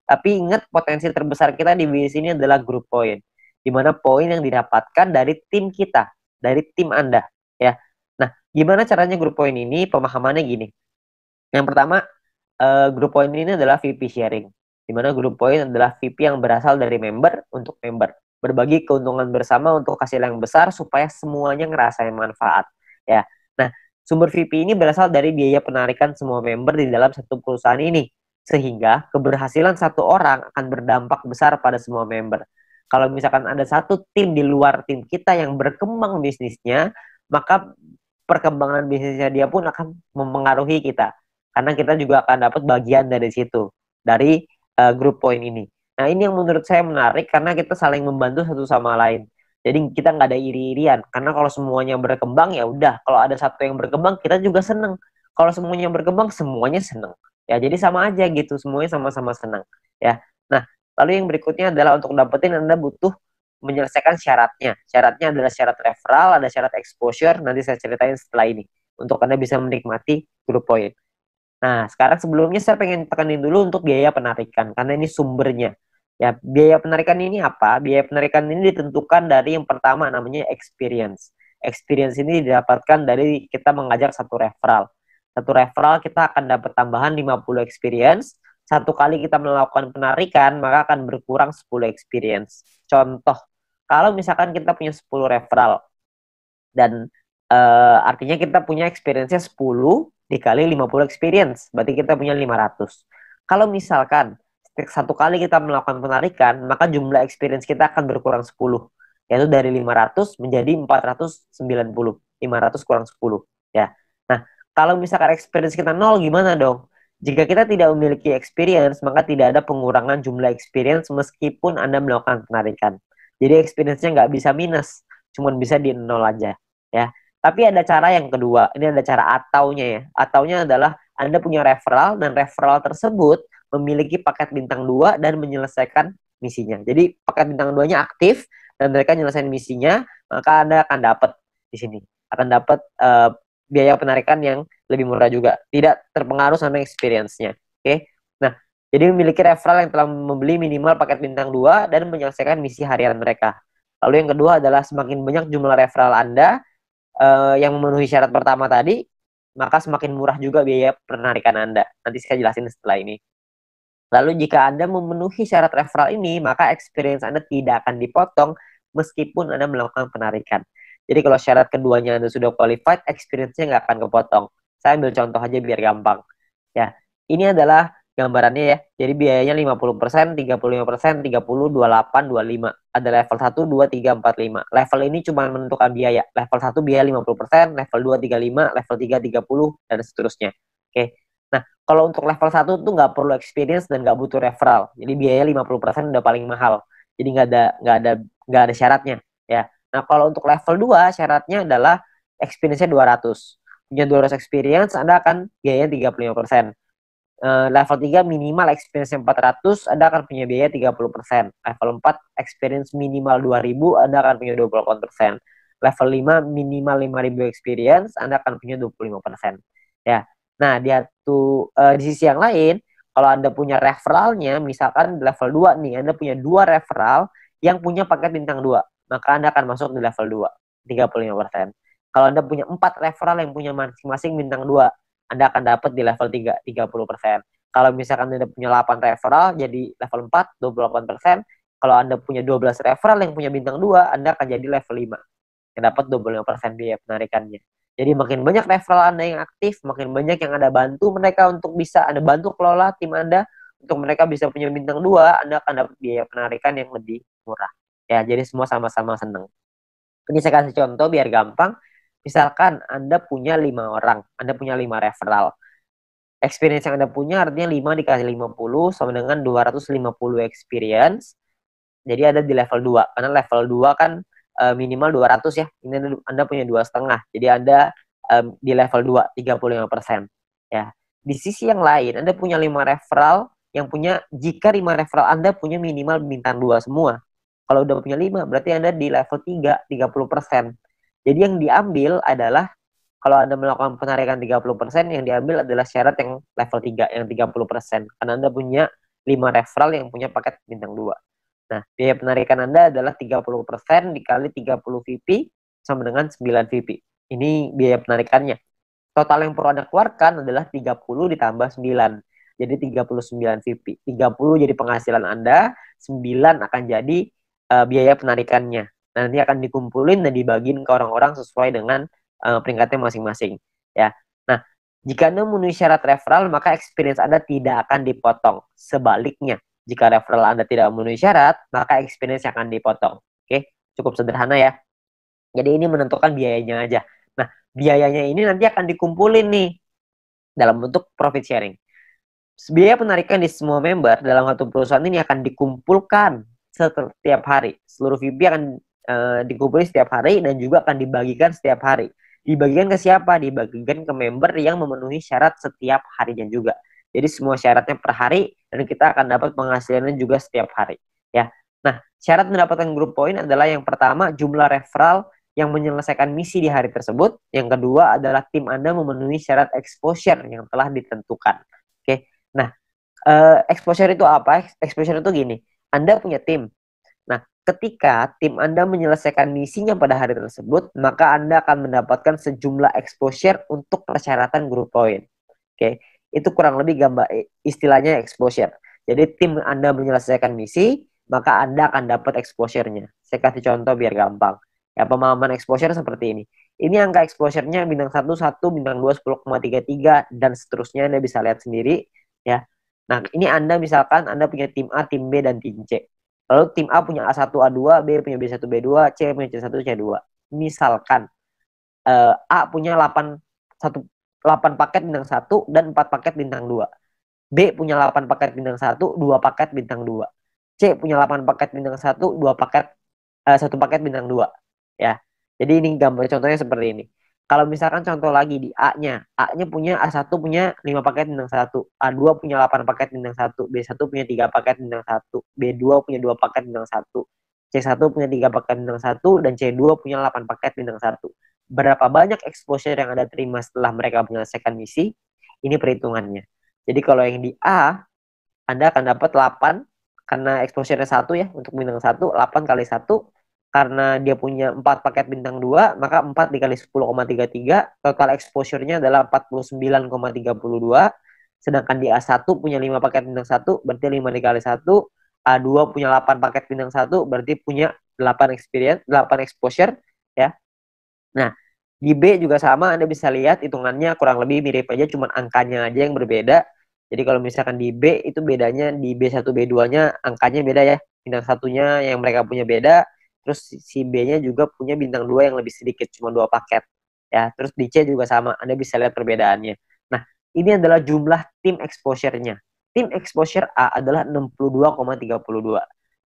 Tapi ingat, potensi terbesar kita di bisnis ini adalah grup poin, di mana poin yang didapatkan dari tim kita, dari tim Anda, ya. Nah, gimana caranya grup poin ini? Pemahamannya gini. Yang pertama, grup poin ini adalah VP sharing, di mana grup poin adalah VP yang berasal dari member untuk member, berbagi keuntungan bersama untuk hasil yang besar supaya semuanya ngerasain manfaat, ya. Nah, sumber VP ini berasal dari biaya penarikan semua member di dalam satu perusahaan ini, sehingga keberhasilan satu orang akan berdampak besar pada semua member. Kalau misalkan ada satu tim di luar tim kita yang berkembang bisnisnya, maka perkembangan bisnisnya dia pun akan mempengaruhi kita, karena kita juga akan dapat bagian dari situ, dari grup poin ini. Nah, ini yang menurut saya menarik karena kita saling membantu satu sama lain. Jadi kita nggak ada iri-irian, karena kalau semuanya berkembang ya udah, kalau ada satu yang berkembang kita juga seneng. Kalau semuanya berkembang semuanya seneng. Ya, jadi sama aja gitu, semuanya sama-sama seneng. Ya. Nah, lalu yang berikutnya adalah untuk dapetin Anda butuh menyelesaikan syaratnya. Syaratnya adalah syarat referral, ada syarat exposure, nanti saya ceritain setelah ini. Untuk Anda bisa menikmati grup poin. Nah, sekarang sebelumnya saya pengen tekanin dulu untuk biaya penarikan, karena ini sumbernya. Ya, biaya penarikan ini apa? Biaya penarikan ini ditentukan dari yang pertama namanya experience. Experience ini didapatkan dari kita mengajak satu referral. Satu referral kita akan dapat tambahan 50 experience. Satu kali kita melakukan penarikan, maka akan berkurang 10 experience. Contoh, kalau misalkan kita punya 10 referral, dan artinya kita punya experience-nya 10 dikali 50 experience, berarti kita punya 500. Kalau misalkan satu kali kita melakukan penarikan, maka jumlah experience kita akan berkurang 10, yaitu dari 500 menjadi 490. 500 kurang 10, ya. Nah, kalau misalkan experience kita 0, gimana dong? Jika kita tidak memiliki experience, maka tidak ada pengurangan jumlah experience meskipun Anda melakukan penarikan. Jadi experience-nya nggak bisa minus, cuma bisa di 0 aja, ya. Tapi ada cara yang kedua, ini ada cara ataunya ya. Ataunya adalah Anda punya referral, dan referral tersebut memiliki paket bintang 2 dan menyelesaikan misinya. Jadi paket bintang 2-nya aktif dan mereka menyelesaikan misinya, maka Anda akan dapat di sini. Akan dapat biaya penarikan yang lebih murah juga, tidak terpengaruh sama experience-nya. Oke. Nah, jadi memiliki referral yang telah membeli minimal paket bintang 2 dan menyelesaikan misi harian mereka. Lalu yang kedua adalah semakin banyak jumlah referral Anda yang memenuhi syarat pertama tadi, maka semakin murah juga biaya penarikan Anda. Nanti saya jelasin setelah ini. Lalu jika Anda memenuhi syarat referral ini, maka experience Anda tidak akan dipotong meskipun Anda melakukan penarikan. Jadi kalau syarat keduanya Anda sudah qualified, experience-nya nggak akan kepotong. Saya ambil contoh aja biar gampang. Ya, ini adalah gambarannya ya. Jadi biayanya 50%, 35%, 30, 28, 25. Ada level 1, 2, 3, 4, 5. Level ini cuma menentukan biaya. Level 1 biaya 50%, level 2 35, level 3 30, dan seterusnya. Oke. Nah, kalau untuk level 1 tuh nggak perlu experience dan nggak butuh referral. Jadi biaya 50% udah paling mahal. Jadi nggak ada syaratnya, ya. Nah, kalau untuk level 2 syaratnya adalah experience-nya 200. Punya 200 experience, Anda akan biaya 35%. Level 3 minimal experience 400, Anda akan punya biaya 30%. Level 4 experience minimal 2000, Anda akan punya 28%. Level 5 minimal 5000 experience, Anda akan punya 25%. Ya. Nah, di sisi yang lain, kalau Anda punya referralnya, misalkan level 2 nih, Anda punya 2 referral yang punya paket bintang 2, maka Anda akan masuk di level 2, 35%. Kalau Anda punya 4 referral yang punya masing-masing bintang 2, Anda akan dapat di level 3, 30%. Kalau misalkan Anda punya 8 referral, jadi level 4, 28%. Kalau Anda punya 12 referral yang punya bintang 2, Anda akan jadi level 5, yang dapat 25% biaya penarikannya. Jadi makin banyak referral Anda yang aktif, makin banyak yang Anda bantu mereka untuk bisa Anda bantu kelola tim Anda, untuk mereka bisa punya bintang 2, Anda akan dapat biaya penarikan yang lebih murah. Ya, jadi semua sama-sama senang. Ini saya kasih contoh biar gampang. Misalkan Anda punya 5 orang, Anda punya 5 referral. Experience yang Anda punya artinya 5 dikasih 50 sama dengan 250 experience. Jadi ada di level 2. Karena level 2 kan minimal 200 ya. Ini Anda punya 2,5. Jadi Anda di level 2, 35%. Ya. Di sisi yang lain, Anda punya 5 referral jika 5 referral Anda punya minimal bintang 2 semua. Kalau udah punya 5, berarti Anda di level 3, 30%. Jadi yang diambil adalah, kalau Anda melakukan penarikan 30%, yang diambil adalah syarat yang level 3, yang 30%. Karena Anda punya 5 referral yang punya paket bintang 2. Nah, biaya penarikan Anda adalah 30% dikali 30 VP sama dengan 9 VP. Ini biaya penarikannya. Total yang perlu Anda keluarkan adalah 30 ditambah 9. Jadi 39 VP. 30 jadi penghasilan Anda, 9 akan jadi biaya penarikannya. Nanti akan dikumpulin dan dibagiin ke orang-orang sesuai dengan peringkatnya masing-masing. Ya. Nah, jika Anda memenuhi syarat referral, maka experience Anda tidak akan dipotong. Sebaliknya, jika referral Anda tidak memenuhi syarat, maka experience akan dipotong. Oke, cukup sederhana ya. Jadi ini menentukan biayanya aja. Nah, biayanya ini nanti akan dikumpulin nih dalam bentuk profit sharing. Biaya penarikan di semua member dalam satu perusahaan ini akan dikumpulkan setiap hari. Seluruh VP akan dikumpulkan setiap hari dan juga akan dibagikan setiap hari. Dibagikan ke siapa? Dibagikan ke member yang memenuhi syarat setiap harinya juga. Jadi semua syaratnya per hari dan kita akan dapat penghasilannya juga setiap hari. Ya. Nah, syarat mendapatkan grup poin adalah yang pertama jumlah referral yang menyelesaikan misi di hari tersebut. Yang kedua adalah tim Anda memenuhi syarat exposure yang telah ditentukan. Oke. Nah, exposure itu apa? Exposure itu gini, Anda punya tim. Nah, ketika tim Anda menyelesaikan misinya pada hari tersebut, maka Anda akan mendapatkan sejumlah exposure untuk persyaratan grup poin. Oke, itu kurang lebih gambar istilahnya exposure. Jadi tim Anda menyelesaikan misi, maka Anda akan dapat exposure-nya. Saya kasih contoh biar gampang. Ya, pemahaman exposure seperti ini. Ini angka exposure-nya bintang 1, 1, bintang 2, 10,33, dan seterusnya Anda bisa lihat sendiri. Ya. Nah, ini Anda misalkan Anda punya tim A, tim B, dan tim C. Lalu tim A punya A1, A2, B punya B1, B2, C punya C1, C2. Misalkan A punya 8 paket bintang 1 dan 4 paket bintang 2. B punya 8 paket bintang 1, 2 paket bintang 2. C punya 8 paket bintang 1, 2 paket 1 paket bintang 2. Ya. Jadi ini gambar contohnya seperti ini. Kalau misalkan contoh lagi di A-nya, A-nya punya A1 punya 5 paket bintang 1, A2 punya 8 paket bintang 1, B1 punya 3 paket bintang 1, B2 punya 2 paket bintang 1, C1 punya 3 paket bintang 1, dan C2 punya 8 paket bintang 1. Berapa banyak exposure yang Anda terima setelah mereka menyelesaikan misi? Ini perhitungannya. Jadi kalau yang di A, Anda akan dapat 8, karena exposure-nya 1 ya, untuk bintang 1, 8 kali 1, karena dia punya 4 paket bintang 2, maka 4 dikali 10,33, total exposure-nya adalah 49,32, sedangkan di A1 punya 5 paket bintang 1, berarti 5 dikali 1, A2 punya 8 paket bintang 1, berarti punya 8 experience, 8 exposure, ya. Nah, di B juga sama, Anda bisa lihat hitungannya kurang lebih mirip aja, cuma angkanya aja yang berbeda. Jadi kalau misalkan di B itu bedanya di B1, B2-nya angkanya beda ya. Bintang satunya yang mereka punya beda, terus si B-nya juga punya bintang 2 yang lebih sedikit, cuma 2 paket. Ya, terus di C juga sama, Anda bisa lihat perbedaannya. Nah, ini adalah jumlah tim exposure-nya. Tim exposure A adalah 62,32.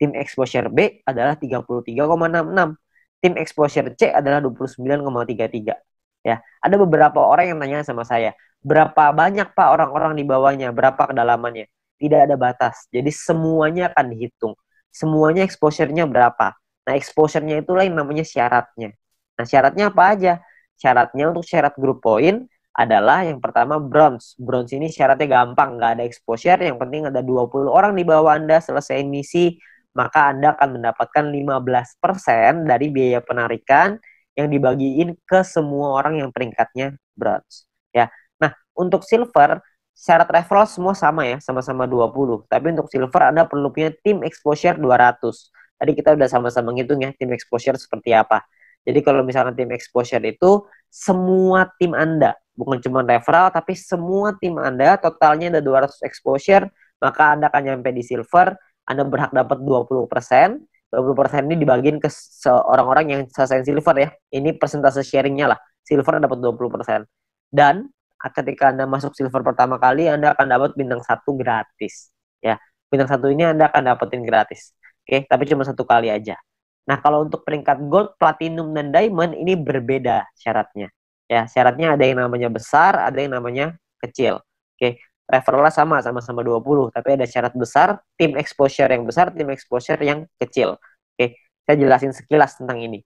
Tim exposure B adalah 33,66. Tim exposure C adalah 29,33. Ya, ada beberapa orang yang nanya sama saya, berapa banyak Pak orang-orang di bawahnya, berapa kedalamannya? Tidak ada batas. Jadi semuanya akan dihitung. Semuanya exposure-nya berapa? Nah, exposure-nya itulah yang namanya syaratnya. Nah, syaratnya apa aja? Syaratnya untuk syarat grup poin adalah yang pertama bronze. Bronze ini syaratnya gampang, nggak ada exposure, yang penting ada 20 orang di bawah Anda selesai misi, maka Anda akan mendapatkan 15% dari biaya penarikan yang dibagiin ke semua orang yang peringkatnya bronze. Ya. Nah, untuk silver, syarat referral semua sama ya, sama-sama 20. Tapi untuk silver Anda perlu punya tim exposure 200. Tadi kita udah sama-sama ngitung ya, tim exposure seperti apa. Jadi kalau misalkan tim exposure itu semua tim Anda, bukan cuma referral, tapi semua tim Anda totalnya ada 200 exposure, maka Anda akan nyampe di silver. Anda berhak dapat 20%. 20% ini dibagiin ke orang-orang yang selesai silver ya. Ini persentase sharingnya lah. Silver dapat 20%. Dan ketika Anda masuk silver pertama kali, Anda akan dapat bintang 1 gratis. Ya, bintang 1 ini Anda akan dapetin gratis. Oke, tapi cuma 1 kali aja. Nah, kalau untuk peringkat gold, platinum, dan diamond ini berbeda syaratnya. Ya, syaratnya ada yang namanya besar, ada yang namanya kecil. Oke, referralnya sama-sama 20, tapi ada syarat besar, tim exposure yang besar, tim exposure yang kecil. Oke, saya jelasin sekilas tentang ini.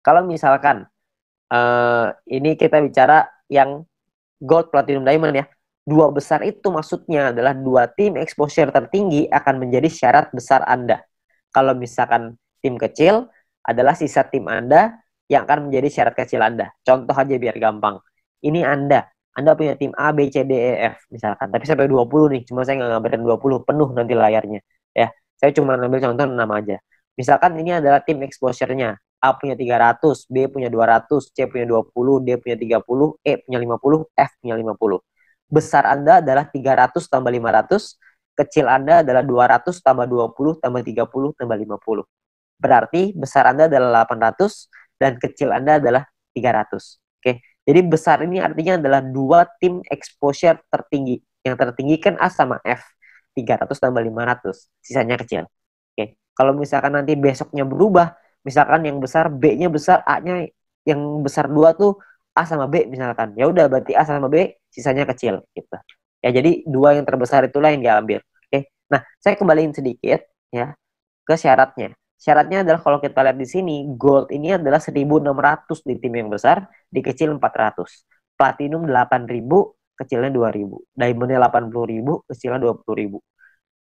Kalau misalkan ini kita bicara yang gold, platinum, diamond ya. Dua besar itu maksudnya adalah dua tim exposure tertinggi akan menjadi syarat besar Anda. Kalau misalkan tim kecil adalah sisa tim Anda yang akan menjadi syarat kecil Anda. Contoh aja biar gampang. Ini Anda punya tim A, B, C, D, E, F misalkan. Tapi sampai 20 nih, cuma saya nggak ngambilin 20, penuh nanti layarnya. Ya, saya cuma ngambil contoh 6 aja. Misalkan ini adalah tim exposure-nya. A punya 300, B punya 200, C punya 20, D punya 30, E punya 50, F punya 50. Besar Anda adalah 300 tambah 500, kecil Anda adalah 200 tambah 20 tambah 30 tambah 50. Berarti besar Anda adalah 800 dan kecil Anda adalah 300. Oke. Jadi besar ini artinya adalah dua tim exposure tertinggi. Yang tertinggi kan A sama F. 300 tambah 500. Sisanya kecil. Oke. Kalau misalkan nanti besoknya berubah, misalkan yang besar B-nya besar, A-nya yang besar 2 tuh A sama B misalkan. Ya udah berarti A sama B sisanya kecil gitu. Ya jadi dua yang terbesar itulah yang diambil. Oke. Nah, saya kembaliin sedikit ya ke syaratnya. Syaratnya adalah kalau kita lihat di sini, gold ini adalah 1.600 di tim yang besar, di kecil 400. Platinum 8.000, kecilnya 2.000. Diamondnya 80.000, kecilnya 20.000.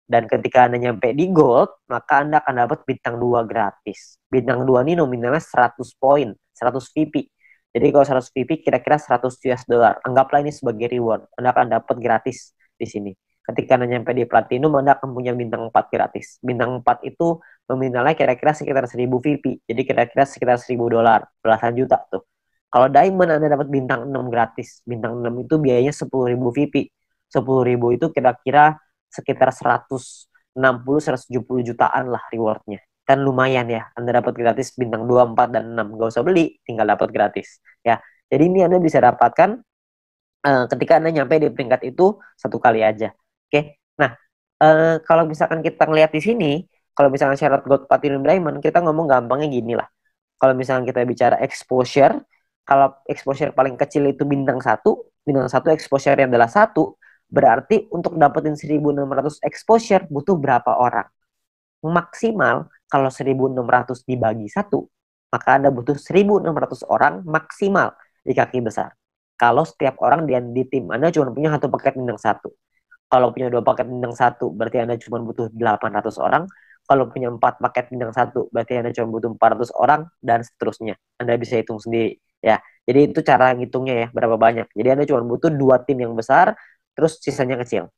Dan ketika Anda nyampe di gold, maka Anda akan dapat bintang 2 gratis. Bintang 2 ini nominalnya 100 poin, 100 VP. Jadi kalau 100 VP kira-kira 100 US dollar. Anggaplah ini sebagai reward. Anda akan dapat gratis di sini. Ketika Anda nyampe di platinum, Anda akan punya bintang 4 gratis. Bintang 4 itu nominalnya kira-kira sekitar 1000 VP. Jadi kira-kira sekitar 1000 dolar, belasan juta tuh. Kalau diamond Anda dapat bintang 6 gratis. Bintang 6 itu biayanya 10.000 VP. 10.000 itu kira-kira sekitar 160-170 jutaan lah rewardnya. Kan lumayan ya, Anda dapat gratis bintang 2, 4, dan 6. Gak usah beli, tinggal dapat gratis. Ya, jadi ini Anda bisa dapatkan ketika Anda nyampe di peringkat itu satu kali aja. Oke, nah kalau misalkan kita ngeliat di sini, kalau misalkan syarat gold, platinum, diamond, kita ngomong gampangnya gini lah. Kalau misalkan kita bicara exposure, kalau exposure paling kecil itu bintang satu exposure-nya adalah 1, berarti untuk dapetin 1.600 exposure butuh berapa orang? Maksimal kalau 1.600 dibagi 1, maka Anda butuh 1.600 orang maksimal di kaki besar. Kalau setiap orang di tim Anda cuma punya satu paket bintang 1. Kalau punya 2 paket bintang 1, berarti Anda cuma butuh 800 orang. Kalau punya 4 paket bintang 1, berarti Anda cuma butuh 400 orang, dan seterusnya. Anda bisa hitung sendiri. Ya, jadi itu cara ngitungnya ya, berapa banyak. Jadi Anda cuma butuh 2 tim yang besar, terus sisanya kecil.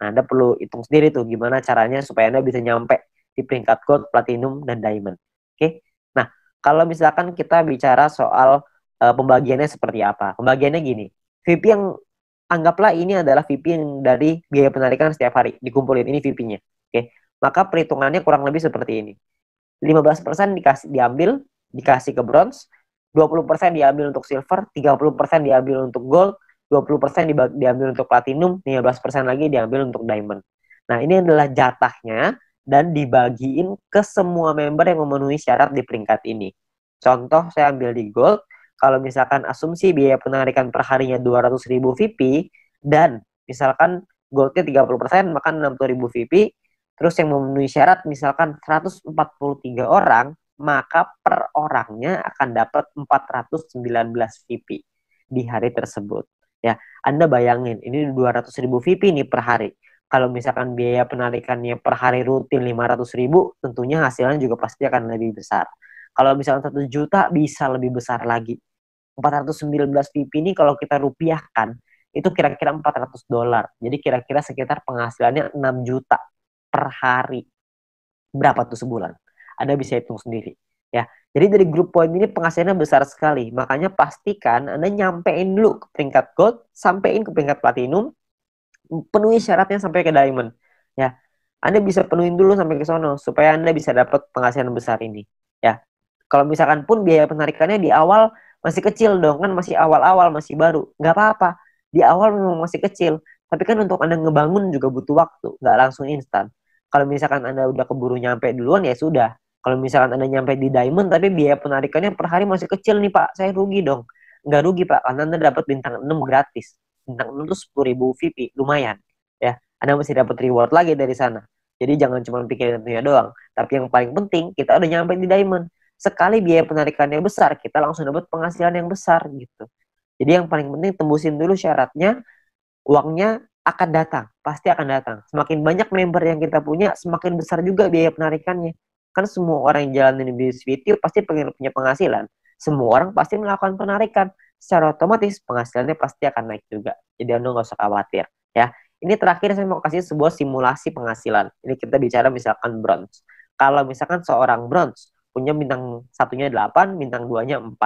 Nah, Anda perlu hitung sendiri tuh gimana caranya supaya Anda bisa nyampe di peringkat gold, platinum, dan diamond. Oke. Nah, kalau misalkan kita bicara soal pembagiannya seperti apa. Pembagiannya gini. VP yang anggaplah ini adalah VP yang dari biaya penarikan setiap hari. Dikumpulin ini VP-nya. Oke. Maka perhitungannya kurang lebih seperti ini. 15% dikasih ke bronze, 20% diambil untuk silver, 30% diambil untuk gold, 20% diambil untuk platinum, 15% lagi diambil untuk diamond. Nah, ini adalah jatahnya dan dibagiin ke semua member yang memenuhi syarat di peringkat ini. Contoh, saya ambil di gold, kalau misalkan asumsi biaya penarikan per harinya 200.000 VP, dan misalkan goldnya 30%, maka 60.000 VP, terus yang memenuhi syarat misalkan 143 orang, maka per orangnya akan dapat 419 VP di hari tersebut. Ya, Anda bayangin, ini 200.000 VP nih per hari. Kalau misalkan biaya penarikannya per hari rutin 500.000, tentunya hasilnya juga pasti akan lebih besar. Kalau misalkan 1 juta, bisa lebih besar lagi. 419 VP ini kalau kita rupiahkan, itu kira-kira 400 dolar. Jadi kira-kira sekitar penghasilannya 6 juta per hari. Berapa tuh sebulan? Anda bisa hitung sendiri. Ya, jadi dari grup poin ini penghasilannya besar sekali. Makanya pastikan Anda nyampein dulu ke peringkat gold, sampein ke peringkat platinum, penuhi syaratnya sampai ke diamond. Ya, Anda bisa penuhin dulu sampai ke sono supaya Anda bisa dapat penghasilan besar ini. Ya, kalau misalkan pun biaya penarikannya di awal masih kecil dong, kan masih awal-awal, masih baru, nggak apa-apa. Di awal memang masih kecil, tapi kan untuk Anda ngebangun juga butuh waktu, nggak langsung instan. Kalau misalkan Anda udah keburu nyampe duluan, ya sudah. Kalau misalkan Anda nyampe di diamond tapi biaya penarikannya per hari masih kecil nih Pak, saya rugi dong. Nggak rugi Pak, karena Anda dapat bintang 6 gratis. Bintang 6 itu 10.000 VP, lumayan. Ya, Anda masih dapat reward lagi dari sana. Jadi jangan cuma pikirin tentunya doang. Tapi yang paling penting, kita udah nyampe di diamond. Sekali biaya penarikannya besar, kita langsung dapat penghasilan yang besar gitu. Jadi yang paling penting tembusin dulu syaratnya, uangnya akan datang, pasti akan datang. Semakin banyak member yang kita punya, semakin besar juga biaya penarikannya. Kan semua orang yang jalanin bisnis video pasti pengen punya penghasilan. Semua orang pasti melakukan penarikan. Secara otomatis penghasilannya pasti akan naik juga. Jadi Anda nggak usah khawatir. Ya, ini terakhir saya mau kasih sebuah simulasi penghasilan. Ini kita bicara misalkan bronze. Kalau misalkan seorang bronze punya bintang satunya 8, bintang 2-nya 4.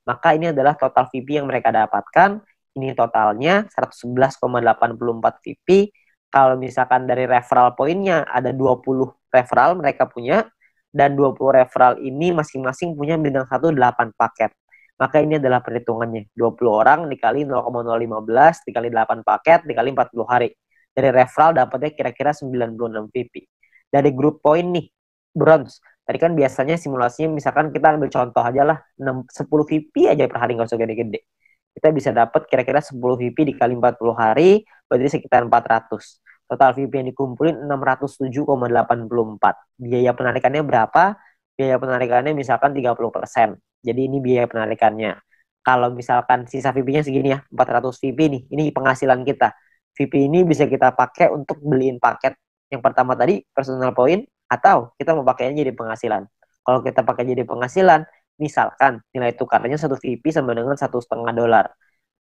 Maka ini adalah total VP yang mereka dapatkan. Ini totalnya 111,84 VP. Kalau misalkan dari referral poinnya ada 20 referral mereka punya, dan 20 referral ini masing-masing punya bintang 1 8 paket. Maka ini adalah perhitungannya. 20 orang dikali 0,015 dikali 8 paket dikali 40 hari. Dari referral dapatnya kira-kira 96 VP. Dari grup poin nih, bronze. Tadi kan biasanya simulasinya misalkan kita ambil contoh aja lah, 10 VP aja per hari, nggak usah gede-gede. Kita bisa dapat kira-kira 10 VP dikali 40 hari, berarti sekitar 400. Total VP yang dikumpulin 607,84. Biaya penarikannya berapa? Biaya penarikannya misalkan 30%. Jadi ini biaya penarikannya. Kalau misalkan sisa VP-nya segini ya, 400 VP nih, ini penghasilan kita. VP ini bisa kita pakai untuk beliin paket yang pertama tadi, personal point, atau kita mau pakainya jadi penghasilan. Kalau kita pakai jadi penghasilan, misalkan nilai tukarnya 1 VP sama dengan $1,5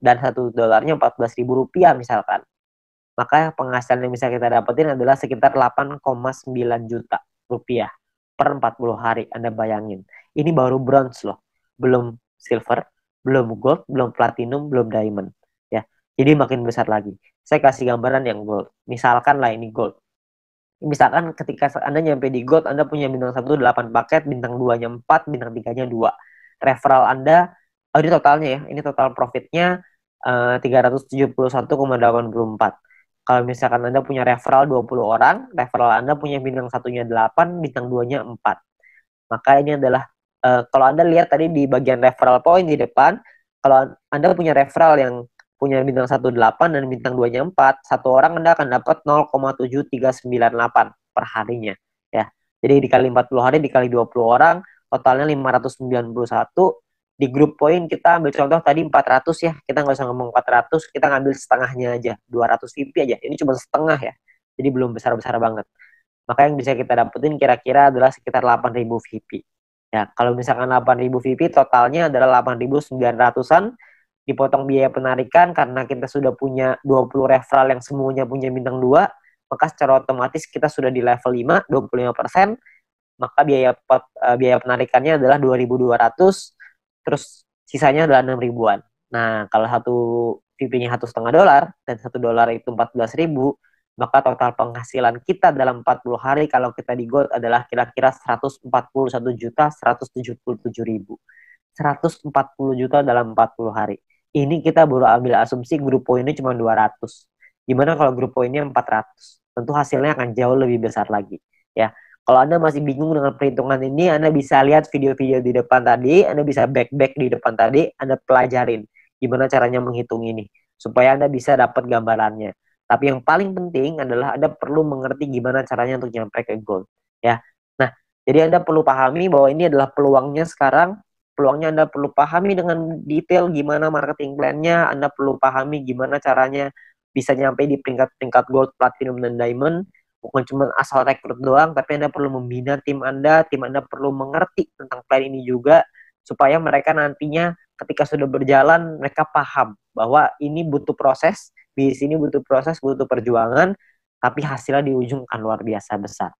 dan $1 Rp14.000 misalkan, maka penghasilan yang bisa kita dapetin adalah sekitar 8,9 juta rupiah per 40 hari. Anda bayangin, ini baru bronze loh, belum silver, belum gold, belum platinum, belum diamond ya. Jadi makin besar lagi. Saya kasih gambaran yang gold. Misalkan lah ini gold. Misalkan ketika Anda nyampe di gold, Anda punya bintang 1 8 paket, bintang 2-nya 4, bintang 3-nya 2. Referral Anda, ini totalnya ya, ini total profitnya 371,84. Kalau misalkan Anda punya referral 20 orang, referral Anda punya bintang 1-nya 8, bintang 2-nya 4. Maka ini adalah, kalau Anda lihat tadi di bagian referral point di depan, kalau Anda punya referral yang punya bintang 1 8 dan bintang 2-nya 4, satu orang Anda akan dapat 0,7398 per harinya ya. Jadi dikali 40 hari dikali 20 orang, totalnya 591. Di grup poin kita ambil contoh tadi 400 ya. Kita nggak usah ngomong 400, kita ngambil setengahnya aja, 200 VP aja. Ini cuma setengah ya. Jadi belum besar-besar banget. Maka yang bisa kita dapetin kira-kira adalah sekitar 8.000 VP. Ya, kalau misalkan 8.000 VP totalnya adalah 8.900-an, dipotong biaya penarikan karena kita sudah punya 20 referral yang semuanya punya bintang 2, maka secara otomatis kita sudah di level 5, 25%, maka biaya penarikannya adalah 2.200, terus sisanya adalah 6 ribuan. Nah, kalau satu VP-nya $1,5 dan $1 itu 14.000, maka total penghasilan kita dalam 40 hari kalau kita di gold adalah kira-kira 141.177.000. 140 juta dalam 40 hari. Ini kita baru ambil asumsi grup poinnya cuma 200. Gimana kalau grup poinnya 400? Tentu hasilnya akan jauh lebih besar lagi. Ya, kalau Anda masih bingung dengan perhitungan ini, Anda bisa lihat video-video di depan tadi, Anda bisa back di depan tadi, Anda pelajarin gimana caranya menghitung ini, supaya Anda bisa dapat gambarannya. Tapi yang paling penting adalah Anda perlu mengerti gimana caranya untuk nyampe ke goal. Ya, nah, jadi Anda perlu pahami bahwa ini adalah peluangnya sekarang. Peluangnya Anda perlu pahami dengan detail gimana marketing plan-nya, Anda perlu pahami gimana caranya bisa nyampe di peringkat-peringkat gold, platinum, dan diamond. Bukan cuma asal rekrut doang, tapi Anda perlu membina tim Anda perlu mengerti tentang plan ini juga, supaya mereka nantinya ketika sudah berjalan, mereka paham bahwa ini butuh proses, di sini butuh proses, butuh perjuangan, tapi hasilnya di ujung akan luar biasa besar.